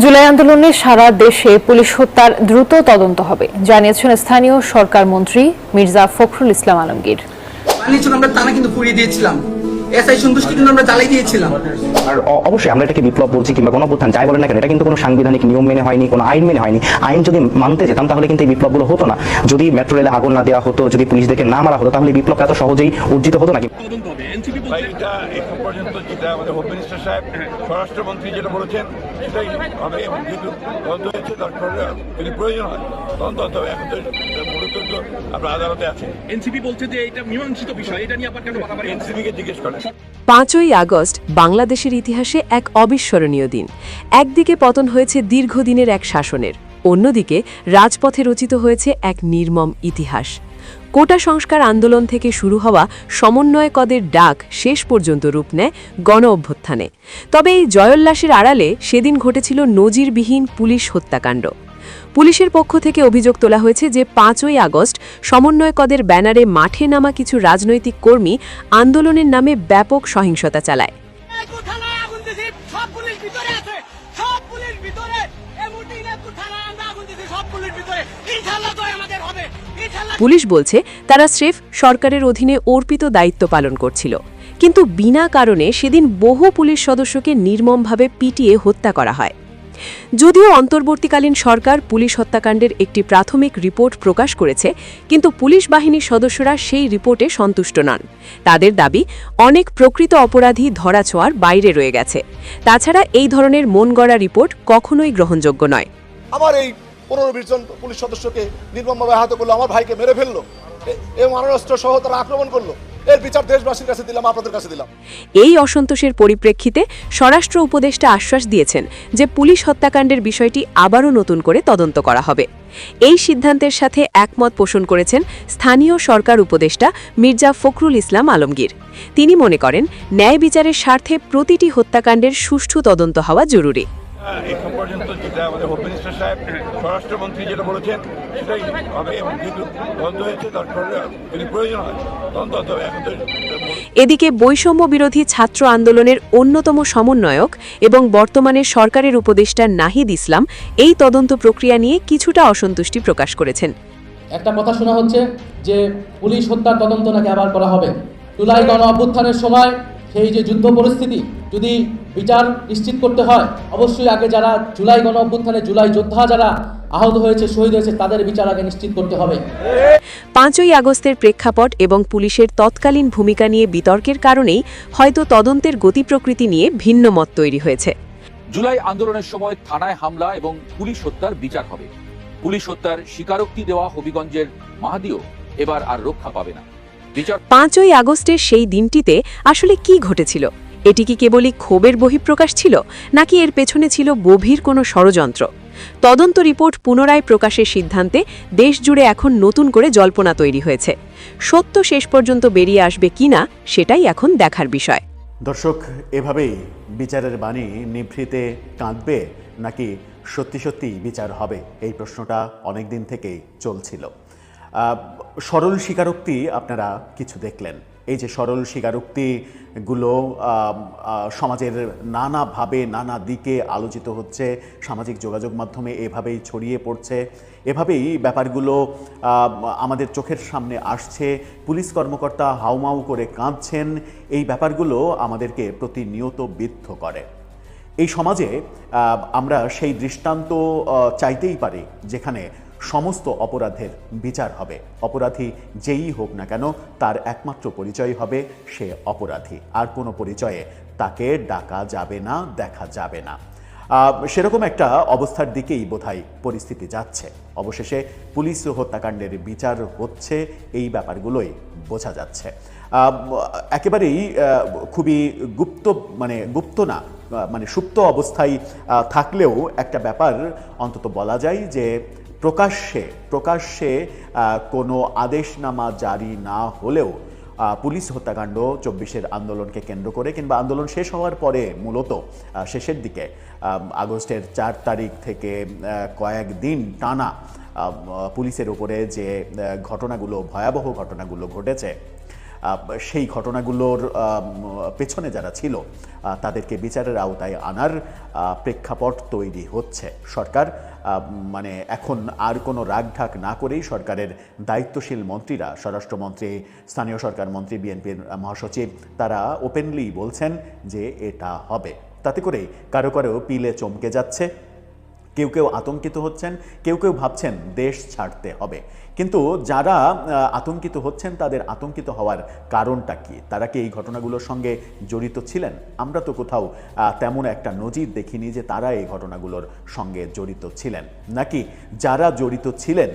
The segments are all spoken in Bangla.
জুলাই আন্দোলনে সারা দেশে পুলিশ হত্যার দ্রুত তদন্ত হবে জানিয়েছেন স্থানীয় সরকার মন্ত্রী মির্জা ফখরুল ইসলাম আলমগীর। আমরা টানা কিন্তু পুড়িয়ে দিয়েছিলাম, এসআই সন্তুষ্টি কিন্তু আমরা জ্বালাই দিয়েছিলাম। আর অবশ্যই আমরা এটাকে বিপ্লব বলছি কিংবা গণঅভ্যুত্থান যাই বলেন না কেন, এটা কিন্তু কোনো সাংবিধানিক নিয়ম মেনে হয়নি, কোনো আইন মেনে হয়নি। আইন যদি মানতে যেতাম তাহলে কিন্তু এই বিপ্লবগুলো হতো না। যদি মেট্রো রেলে আগুন না দেওয়া হতো, যদি পুলিশদেরকে না মারা হতো, তাহলে বিপ্লব এত সহজেই অর্জিত হতো নাকি? এটা এখন পর্যন্ত যেটা আমাদের হোম মিনিস্টার সাহেব স্বরাষ্ট্রমন্ত্রী যেটা বলেছেন সেটাই হবে, এবং যেহেতু তদন্ত হয়েছে দরকার যদি প্রয়োজন হয় তদন্ত হতে হবে। এখন তো মূলত তো আপনার আদালতে আছে। এনসিপি বলছে যে এটা মীমাংসিত বিষয়, এটা নিয়ে আবার কেন বাড়াবাড়ি? এনসিপিকে জিজ্ঞেস করেন। 5ই আগস্ট বাংলাদেশের ইতিহাসে এক অবিস্মরণীয় দিন। একদিকে পতন হয়েছে দীর্ঘদিনের এক শাসনের, অন্যদিকে রাজপথে রচিত হয়েছে এক নির্মম ইতিহাস। কোটা সংস্কার আন্দোলন থেকে শুরু হওয়া সমন্বয়কদের ডাক শেষ পর্যন্ত রূপ নেয় গণ অভ্যুত্থানে। তবে এই জয়োল্লাসের আড়ালে সেদিন ঘটেছিল নজিরবিহীন পুলিশ হত্যাকাণ্ড। পুলিশের পক্ষ থেকে অভিযোগ তোলা হয়েছে যে 5ই আগস্ট সমন্বয়কদের ব্যানারে মাঠে নামা কিছু রাজনৈতিক কর্মী আন্দোলনের নামে ব্যাপক সহিংসতা চালায়। পুলিশ বলছে তারা স্রেফ সরকারের অধীনে অর্পিত দায়িত্ব পালন করছিল, কিন্তু বিনা কারণে সেদিন বহু পুলিশ সদস্যকে নির্মমভাবে পিটিয়ে হত্যা করা হয়। যদিও অন্তর্বর্তীকালীন সরকার পুলিশ হত্যাকাণ্ডের একটি প্রাথমিক রিপোর্ট প্রকাশ করেছে, কিন্তু পুলিশ বাহিনীর সদস্যরা সেই রিপোর্টে সন্তুষ্ট নন। তাদের দাবি অনেক প্রকৃত অপরাধী ধরাছোঁয়ার বাইরে রয়ে গেছে। তাছাড়া এই ধরনের মন গড়া রিপোর্ট কখনোই গ্রহণযোগ্য নয়। আমার এই 15-20 জন পুলিশ সদস্যকে নির্মমভাবে আহত করলো, আমার ভাইকে মেরে ফেললো এবং আগ্নেয়াস্ত্র সহ তারা আক্রমণ করলো। এর বিচার দেশবাসীর কাছে দিলাম, আপনাদের কাছে দিলাম। এই অসন্তোষের পরিপ্রেক্ষিতে স্বরাষ্ট্র উপদেষ্টা আশ্বাস দিয়েছেন যে পুলিশ হত্যাকাণ্ডের বিষয়টি আবারও নতুন করে তদন্ত করা হবে। এই সিদ্ধান্তের সাথে একমত পোষণ করেছেন স্থানীয় সরকার উপদেষ্টা মির্জা ফখরুল ইসলাম আলমগীর। তিনি মনে করেন ন্যায় বিচারের স্বার্থে প্রতিটি হত্যাকাণ্ডের সুষ্ঠু তদন্ত হওয়া জরুরি। এখন পর্যন্ত যেটা আমাদের হোম মিনিস্টার সাহেব স্বরাষ্ট্রমন্ত্রী যেটা বলেছেন সেটাই হবে, এবং যেহেতু তদন্ত হয়েছে দরকার যদি প্রয়োজন হয় তদন্ত হতে হবে। এখন তো এদিকে বৈষম্য বিরোধী ছাত্র আন্দোলনের অন্যতম সমন্বয়ক এবং বর্তমানে সরকারের উপদেষ্টা নাহিদ ইসলাম এই তদন্ত প্রক্রিয়া নিয়ে কিছুটা অসন্তুষ্টি প্রকাশ করেছেন। একটা কথা শোনা হচ্ছে যে পুলিশ হত্যার তদন্ত নাকি আবার করা হবে। জুলাই গণ অভ্যুত্থানের সময় সেই যে যুদ্ধ পরিস্থিতি, যদি বিচার নিশ্চিত করতে হয় অবশ্যই আগে যারা জুলাই গণ অভ্যুত্থানে জুলাই যোদ্ধা যারা আহত হয়েছে, শহীদ হয়েছে, তাদের বিচার আগে নিশ্চিত করতে হবে। 5ই আগস্টের প্রেক্ষাপট এবং পুলিশের তৎকালীন ভূমিকা নিয়ে বিতর্কের কারণেই হয়তো তদন্তের গতি প্রকৃতি নিয়ে ভিন্ন মত তৈরি হয়েছে। জুলাই আন্দোলনের সময় থানায় হামলা এবং পুলিশ হত্যার বিচার হবে। পুলিশ হত্যার স্বীকারোক্তি দেওয়া হবিগঞ্জের মাহাদিও এবার আর রক্ষা পাবে না। 5ই আগস্টের সেই দিনটিতে আসলে কি ঘটেছিল? এটি কি কেবলই ক্ষোভের বহিঃপ্রকাশ ছিল, নাকি এর পেছনে ছিল গভীর কোনো ষড়যন্ত্র? তদন্ত রিপোর্ট পুনরায় প্রকাশের সিদ্ধান্তে দেশজুড়ে এখন নতুন করে জল্পনা তৈরি হয়েছে। সত্য শেষ পর্যন্ত বেরিয়ে আসবে কিনা সেটাই এখন দেখার বিষয়। দর্শক, এভাবেই বিচারের বাণী নিভৃতে কাঁদবে নাকি সত্যি সত্যি বিচার হবে, এই প্রশ্নটা অনেক দিন থেকেই চলছিল। সরল স্বীকারোক্তি আপনারা কিছু দেখলেন। এই যে সরল স্বীকারোক্তিগুলো সমাজের নানাভাবে নানা দিকে আলোচিত হচ্ছে, সামাজিক যোগাযোগ মাধ্যমে এভাবেই ছড়িয়ে পড়ছে, এভাবেই ব্যাপারগুলো আমাদের চোখের সামনে আসছে। পুলিশ কর্মকর্তা হাউমাউ করে কাঁদছেন। এই ব্যাপারগুলো আমাদেরকে প্রতিনিয়ত বিদ্ধ করে। এই সমাজে আমরা সেই দৃষ্টান্ত চাইতেই পারি যেখানে সমস্ত অপরাধের বিচার হবে। অপরাধী যেই হোক না কেন তার একমাত্র পরিচয় হবে সে অপরাধী, আর কোনো পরিচয়ে তাকে ডাকা যাবে না, দেখা যাবে না। সেরকম একটা অবস্থার দিকেই বোধহয় পরিস্থিতি যাচ্ছে। অবশেষে পুলিশ হত্যাকাণ্ডের বিচার হচ্ছে, এই ব্যাপারগুলোই বোঝা যাচ্ছে। একেবারেই খুবই গুপ্ত না, মানে সুপ্ত অবস্থায় থাকলেও একটা ব্যাপার অন্তত বলা যায় যে প্রকাশ্যে কোনো আদেশনামা জারি না হলেও পুলিশ হত্যাকাণ্ড 24-এর আন্দোলনকে কেন্দ্র করে কিংবা আন্দোলন শেষ হওয়ার পরে মূলত শেষের দিকে আগস্টের 4 তারিখ থেকে কয়েকদিন টানা পুলিশের উপরে যে ঘটনাগুলো, ভয়াবহ ঘটনাগুলো ঘটেছে, সেই ঘটনাগুলোর পেছনে যারা ছিল তাদেরকে বিচারের আওতায় আনার প্রেক্ষাপট তৈরি হচ্ছে। সরকার মানে এখন আর কোনো রাগঢাক না করেই সরকারের দায়িত্বশীল মন্ত্রীরা, স্বরাষ্ট্রমন্ত্রী, স্থানীয় সরকার মন্ত্রী, বিএনপির মহাসচিব, তারা ওপেনলি বলছেন যে এটা হবে। তাতে করে কারো কারো পিলে চমকে যাচ্ছে, কেউ কেউ আতঙ্কিত হচ্ছেন, কেউ কেউ ভাবছেন দেশ ছাড়তে হবে। কিন্তু যারা আতঙ্কিত হচ্ছেন তাদের আতঙ্কিত হওয়ার কারণটা কি? তারা কি এই ঘটনাগুলোর সঙ্গে জড়িত ছিলেন? আমরা তো কোথাও তেমন একটা নজির দেখিনি যে তারা এই ঘটনাগুলোর সঙ্গে জড়িত ছিলেন। নাকি যারা জড়িত ছিলেন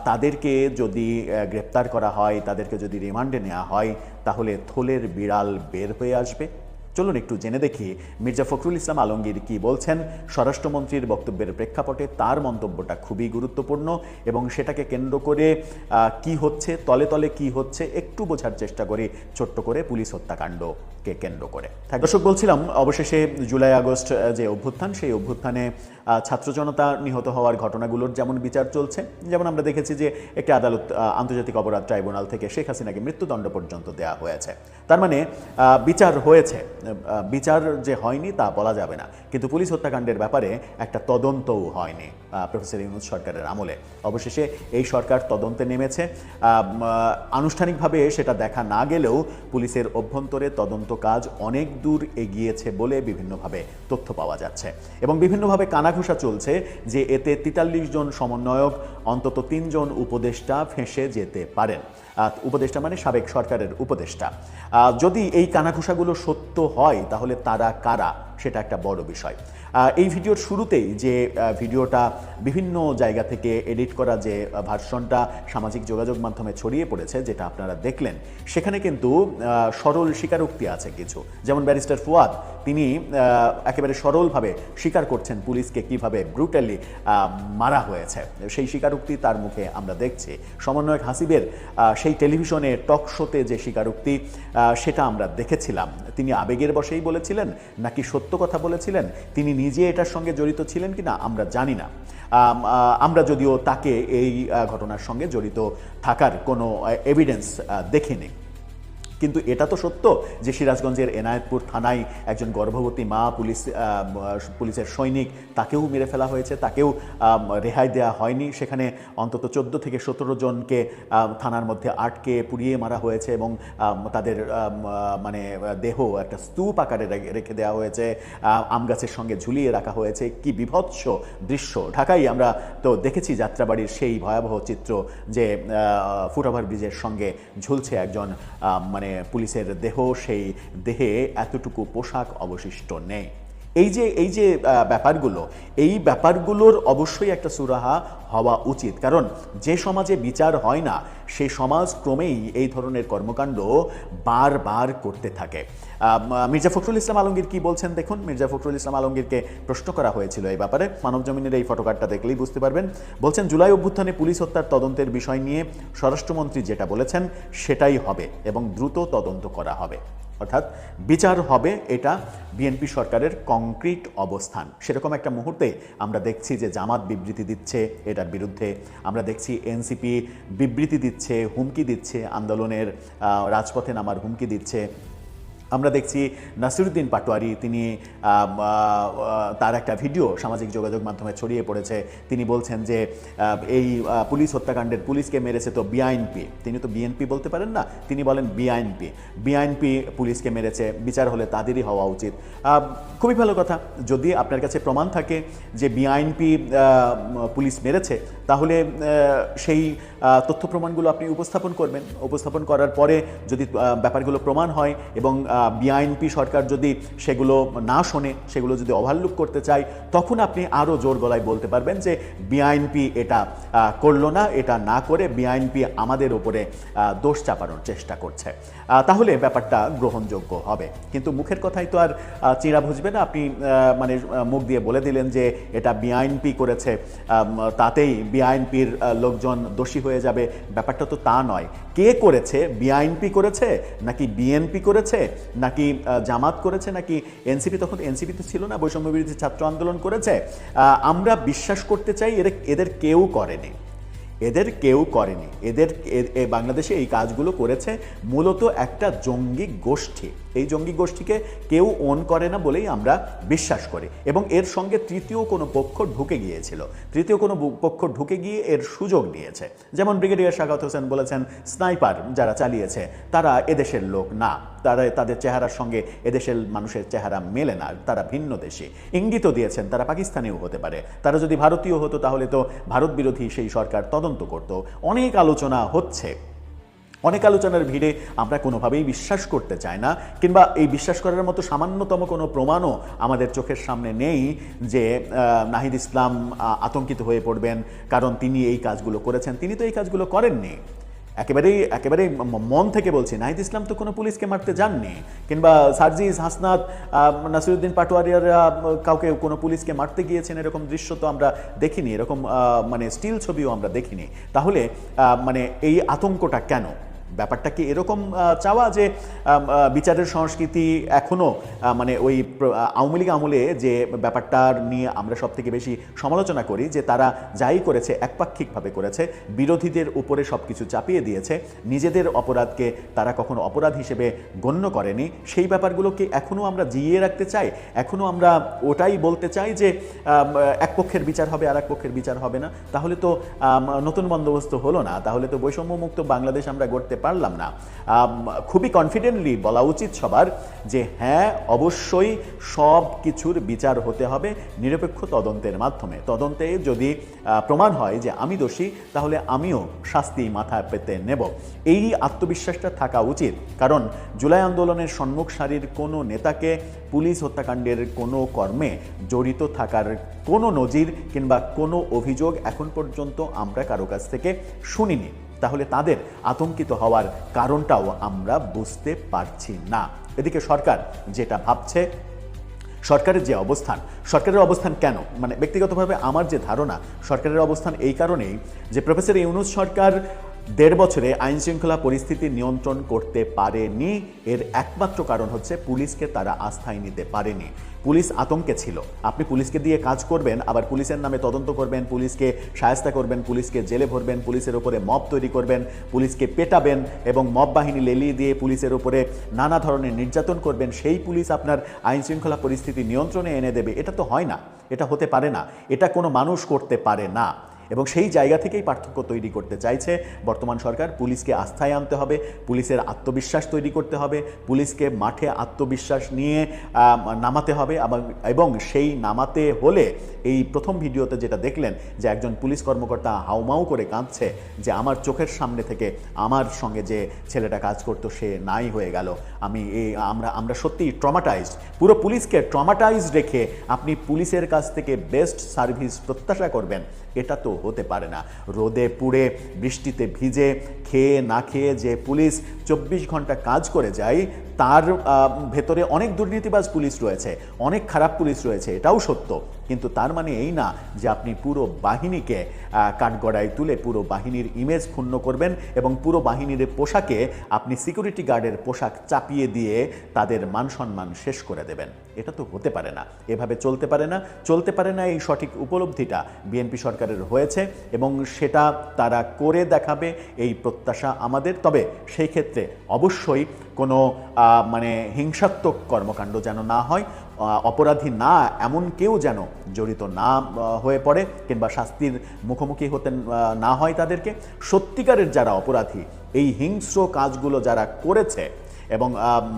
তাদেরকে যদি গ্রেপ্তার করা হয়, তাদেরকে যদি রিমান্ডে নেওয়া হয়, তাহলে থলের বিড়াল বের হয়ে আসবে? চলুন একটু জেনে দেখি মির্জা ফখরুল ইসলাম আলমগীর কি বলছেন। স্বরাষ্ট্রমন্ত্রীর বক্তব্যের প্রেক্ষাপটে তার মন্তব্যটা খুবই গুরুত্বপূর্ণ এবং সেটাকে কেন্দ্র করে কি হচ্ছে, তলে তলে কি হচ্ছে একটু বোঝার চেষ্টা করি ছোট্ট করে পুলিশ হত্যাকাণ্ডকে কেন্দ্র করে। দর্শক, বলছিলাম অবশেষে জুলাই আগস্ট যে অভ্যুত্থান, সেই অভ্যুত্থানে ছাত্র জনতা নিহত হওয়ার ঘটনাগুলোর যেমন বিচার চলছে, যেমন আমরা দেখেছি যে একটি আদালত আন্তর্জাতিক অপরাধ ট্রাইব্যুনাল থেকে শেখ হাসিনাকে মৃত্যুদণ্ড পর্যন্ত দেওয়া হয়েছে। তার মানে বিচার হয়েছে, বিচার যে হয়নি তা বলা যাবে না। কিন্তু পুলিশ হত্যাকাণ্ডের ব্যাপারে একটা তদন্তও হয়নি প্রফেসর ইউনূস সরকারের আমলে। অবশেষে এই সরকার তদন্তে নেমেছে। আনুষ্ঠানিকভাবে সেটা দেখা না গেলেও পুলিশের অভ্যন্তরে তদন্ত কাজ অনেক দূর এগিয়েছে বলে বিভিন্নভাবে তথ্য পাওয়া যাচ্ছে এবং বিভিন্নভাবে কানাঘুষা চলছে যে এতে ৪৩ জন সমন্বয়ক, অন্তত ৩ জন উপদেষ্টা ফেঁসে যেতে পারেন। উপদেষ্টা মানে সাবেক সরকারের উপদেষ্টা। যদি এই কানাঘুষাগুলো সত্য হয় তাহলে তারা কারা সেটা একটা বড় বিষয়। এই ভিডিওর শুরুতেই যে ভিডিওটা বিভিন্ন জায়গা থেকে এডিট করা যে ভার্সনটা সামাজিক যোগাযোগ মাধ্যমে ছড়িয়ে পড়েছে, যেটা আপনারা দেখলেন, সেখানে কিন্তু সরল স্বীকারোক্তি আছে কিছু। যেমন ব্যারিস্টার ফুয়াদ, তিনি একেবারে সরলভাবে স্বীকার করছেন পুলিশকে কিভাবে ব্রুটালি মারা হয়েছে, সেই স্বীকারোক্তি তার মুখে আমরা দেখছি। সমন্বয়ক হাসিবের সেই টেলিভিশনে টক শোতে যে স্বীকারোক্তি সেটা আমরা দেখেছিলাম। তিনি আবেগের বশেই বলেছিলেন নাকি সত্য কথা বলেছিলেন, তিনি নিজে এটার সঙ্গে জড়িত ছিলেন কিনা আমরা জানি না। আমরা যদিও তাকে এই ঘটনার সঙ্গে জড়িত থাকার কোনো এভিডেন্স দেখিনি, কিন্তু এটা তো সত্য যে সিরাজগঞ্জের এনায়েতপুর থানায় একজন গর্ভবতী মা, পুলিশের সৈনিক, তাকেও মেরে ফেলা হয়েছে, তাকেও রেহাই দেওয়া হয়নি। সেখানে অন্তত 14 থেকে 17 জনকে থানার মধ্যে আটকে পুড়িয়ে মারা হয়েছে এবং তাদের মানে দেহ একটা স্তূপ আকারে রেখে দেওয়া হয়েছে, আম গাছের সঙ্গে ঝুলিয়ে রাখা হয়েছে। কি বিভৎস দৃশ্য! ঢাকায় আমরা তো দেখেছি যাত্রাবাড়ির সেই ভয়াবহ চিত্র যে ফুটওভার ব্রিজের সঙ্গে ঝুলছে একজন মানে পুলিশের দেহ, সেই দেহে এতটুকু পোশাক অবশিষ্ট নেই। এই যে ব্যাপারগুলো, এই ব্যাপারগুলোর অবশ্যই একটা সুরাহা হওয়া উচিত, কারণ যে সমাজে বিচার হয় না সেই সমাজ ক্রমেই এই ধরনের কর্মকাণ্ড বারবার করতে থাকে। মির্জা ফখরুল ইসলাম আলমগীর কি বলছেন দেখুন। মির্জা ফখরুল ইসলাম আলমগীরকে প্রশ্ন করা হয়েছিল এই ব্যাপারে, মানবজমিনের এই ফটোকার্ডটা দেখলেই বুঝতে পারবেন। বলছেন, জুলাই অভ্যুত্থানে পুলিশ হত্যার তদন্তের বিষয় নিয়ে স্বরাষ্ট্রমন্ত্রী যেটা বলেছেন সেটাই হবে এবং দ্রুত তদন্ত করা হবে, অর্থাৎ বিচার হবে। এটা বিএনপি সরকারের কংক্রিট অবস্থান। সেরকম একটা মুহূর্তে আমরা দেখছি যে জামাত বিবৃতি দিচ্ছে এটার বিরুদ্ধে, আমরা দেখছি এনসিপি বিবৃতি দিচ্ছে, হুমকি দিচ্ছে, আন্দোলনের রাজপথে নামার হুমকি দিচ্ছে। আমরা দেখছি নাসিরুদ্দিন পাটোয়ারি, তিনি তার একটা ভিডিও সামাজিক যোগাযোগ মাধ্যমে ছড়িয়ে পড়েছে। তিনি বলছেন যে এই পুলিশ হত্যাকাণ্ডের পুলিশকে মেরেছে তো বিআইএনপি। তিনি তো বিএনপি বলতে পারেন না, তিনি বলেন বিআইএনপি পুলিশকে মেরেছে, বিচার হলে তাদেরই হওয়া উচিত। খুবই ভালো কথা। যদি আপনার কাছে প্রমাণ থাকে যে বিআইএনপি পুলিশ মেরেছে, তাহলে সেই তথ্য প্রমাণগুলো আপনি উপস্থাপন করবেন। উপস্থাপন করার পরে যদি ব্যাপারগুলো প্রমাণ হয় এবং বিআইএনপি সরকার যদি সেগুলো না শোনে, সেগুলো যদি ওভারলুক করতে চায়, তখন আপনি আরও জোর গলায় বলতে পারবেন যে বিআইএনপি এটা করলো না, এটা না করে বিআইএনপি আমাদের উপরে দোষ চাপানোর চেষ্টা করছে, তাহলে ব্যাপারটা গ্রহণযোগ্য হবে। কিন্তু মুখের কথাই তো আর চিরা বুঝবে না। আপনি মানে মুখ দিয়ে বলে দিলেন যে এটা বিআইএনপি করেছে, তাতেই বিআইএনপির লোকজন দোষী হয়ে যাবে। ব্যাপারটা তো তা নয়। কে করেছে? বিআইএনপি করেছে নাকি বিএনপি করেছে নাকি জামাত করেছে নাকি এনসিপি? তখন এনসিপি তো ছিল না, বৈষম্য বিরোধী ছাত্র আন্দোলন করেছে। আমরা বিশ্বাস করতে চাই এদের কেউ করেনি। এদের কেউ করেনি। বাংলাদেশে এই কাজগুলো করেছে মূলত একটা জঙ্গি গোষ্ঠী। এই জঙ্গি গোষ্ঠীকে কেউ ওন করে না বলেই আমরা বিশ্বাস করি, এবং এর সঙ্গে তৃতীয় কোনো পক্ষ ঢুকে গিয়েছিল। তৃতীয় কোনো পক্ষ ঢুকে গিয়ে এর সুযোগ নিয়েছে। যেমন ব্রিগেডিয়ার শাকাওয়াত হোসেন বলেছেন, স্নাইপার যারা চালিয়েছে তারা এদেশের লোক না, তাদের চেহারার সঙ্গে এদেশের মানুষের চেহারা মেলে না, তারা ভিন্ন দেশি। ইঙ্গিতও দিয়েছেন তারা পাকিস্তানিও হতে পারে, তারা যদি ভারতীয় হতো তাহলে তো ভারত বিরোধী সেই সরকার তদন্ত করত। অনেক আলোচনা হচ্ছে, অনেক আলোচনার ভিড়ে আমরা কোনোভাবেই বিশ্বাস করতে চাই না, কিংবা এই বিশ্বাস করার মতো সামান্যতম কোনো প্রমাণও আমাদের চোখের সামনে নেই যে নাহিদ ইসলাম আতঙ্কিত হয়ে পড়বেন কারণ তিনি এই কাজগুলো করেছেন। তিনি তো এই কাজগুলো করেননি। একেবারেই মন থেকে বলছি, নাহিদ ইসলাম তো কোনো পুলিশকে মারতে যাননি, কিংবা সার্জিস, হাসনাত, নাসিরুদ্দিন পাটোয়ারিয়ারা কাউকে কোনো পুলিশকে মারতে গিয়েছেন এরকম দৃশ্য তো আমরা দেখিনি, এরকম মানে স্টিল ছবিও আমরা দেখিনি। তাহলে মানে এই আতঙ্কটা কেন? ব্যাপারটা কি এরকম চাওয়া যে বিচারের সংস্কৃতি এখনও মানে ওই আওয়ামী লীগ আমলে যে ব্যাপারটার নিয়ে আমরা সব থেকে বেশি সমালোচনা করি, যে তারা যাই করেছে একপাক্ষিকভাবে করেছে, বিরোধীদের উপরে সব কিছু চাপিয়ে দিয়েছে, নিজেদের অপরাধকে তারা কখনো অপরাধ হিসেবে গণ্য করেনি, সেই ব্যাপারগুলোকে এখনও আমরা জিইয়ে রাখতে চাই। এখনও আমরা ওটাই বলতে চাই যে এক পক্ষের বিচার হবে আর এক পক্ষের বিচার হবে না। তাহলে তো নতুন বন্দোবস্ত হলো না, তাহলে তো বৈষম্যমুক্ত বাংলাদেশ আমরা গড়তে পারলাম না। খুবই কনফিডেন্টলি বলা উচিত সবার যে হ্যাঁ, অবশ্যই সব কিছুর বিচার হতে হবে নিরপেক্ষ তদন্তের মাধ্যমে। তদন্তে যদি প্রমাণ হয় যে আমি দোষী, তাহলে আমিও শাস্তি মাথায় পেতে নেব, এই আত্মবিশ্বাসটা থাকা উচিত। কারণ জুলাই আন্দোলনের সম্মুখ সারির কোনো নেতাকে পুলিশ হত্যাকাণ্ডের কোনো কর্মে জড়িত থাকার কোনো নজির কিংবা কোনো অভিযোগ এখন পর্যন্ত আমরা কারো কাছ থেকে শুনিনি। তাহলে তাদের আতঙ্কিত হওয়ার কারণটাও আমরা বুঝতে পারছি না। এদিকে সরকার যেটা ভাবছে, সরকারের যে অবস্থান, সরকারের অবস্থান কেন, মানে ব্যক্তিগতভাবে আমার যে ধারণা, সরকারের অবস্থান এই কারণেই যে প্রফেসর ইউনূস সরকার 1.5 বছরে আইন শৃঙ্খলা পরিস্থিতি নিয়ন্ত্রণ করতে পারেনি। এর একমাত্র কারণ হচ্ছে পুলিশকে তারা আস্থায় নিতে পারেনি। পুলিশ আতঙ্কে ছিল। আপনি পুলিশকে দিয়ে কাজ করবেন, আবার পুলিশের নামে তদন্ত করবেন, পুলিশকে শায়েস্তা করবেন, পুলিশকে জেলে ভরবেন, পুলিশের উপরে মব তৈরি করবেন, পুলিশকে পেটাবেন এবং মব বাহিনী লেলিয়ে দিয়ে পুলিশের উপরে নানা ধরনের নির্যাতন করবেন। সেই পুলিশ আপনার আইন শৃঙ্খলা পরিস্থিতি নিয়ন্ত্রণে এনে দেবে, এটা তো হয় না, এটা হতে পারে না, এটা কোনো মানুষ করতে পারে না। এবং সেই জায়গা থেকেই পার্থক্য তৈরি করতে চাইছে বর্তমান সরকার। পুলিশকে আস্থায় আনতে হবে, পুলিশের আত্মবিশ্বাস তৈরি করতে হবে, পুলিশকে মাঠে আত্মবিশ্বাস নিয়ে নামাতে হবে। এবং সেই নামাতে হলে এই প্রথম ভিডিওতে যেটা দেখলেন যে একজন পুলিশ কর্মকর্তা হাউমাউ করে কাঁদছে যে আমার চোখের সামনে থেকে আমার সঙ্গে যে ছেলেটা কাজ করতো সে নাই হয়ে গেল, আমরা সত্যিই ট্রমাটাইজড। পুরো পুলিশকে ট্রমাটাইজড রেখে আপনি পুলিশের কাছ থেকে বেস্ট সার্ভিস প্রত্যাশা করবেন, এটা তো হতে পারে না। রোদে পুড়ে বৃষ্টিতে ভিজে খেয়ে না খেয়ে যে পুলিশ 24 ঘন্টা কাজ করে যায়, তার ভেতরে অনেক দুর্নীতিবাজ পুলিশ রয়েছে, অনেক খারাপ পুলিশ রয়েছে, এটাও সত্য। কিন্তু তার মানে এই না যে আপনি পুরো বাহিনীকে কাঠগড়ায় তুলে পুরো বাহিনীর ইমেজ ক্ষুণ্ণ করবেন এবং পুরো বাহিনীর পোশাকে আপনি সিকিউরিটি গার্ডের পোশাক চাপিয়ে দিয়ে তাদের মান সম্মান শেষ করে দেবেন। এটা তো হতে পারে না, এভাবে চলতে পারে না। এই সঠিক উপলব্ধিটা বিএনপি সরকারের হয়েছে এবং সেটা তারা করে দেখাবে, এই প্রত্যাশা আমাদের। তবে সেই ক্ষেত্রে অবশ্যই কোনো মানে হিংসাত্মক কর্মকাণ্ড যেন না হয়, অপরাধী না এমন কেউ যেন জড়িত না হয়ে পড়ে কিংবা শাস্তির মুখোমুখি হতে না হয় তাদেরকে। সত্যিকারের যারা অপরাধী, এই হিংস্র কাজগুলো যারা করেছে এবং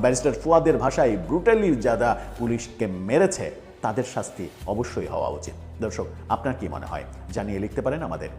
ব্যারিস্টার ফুয়াদের ভাষায় ব্রুটালি যারা পুলিশকে মেরেছে, তাদের শাস্তি অবশ্যই হওয়া উচিত। দর্শক, আপনার কি মনে হয় জানিয়ে লিখতে পারেন আমাদের।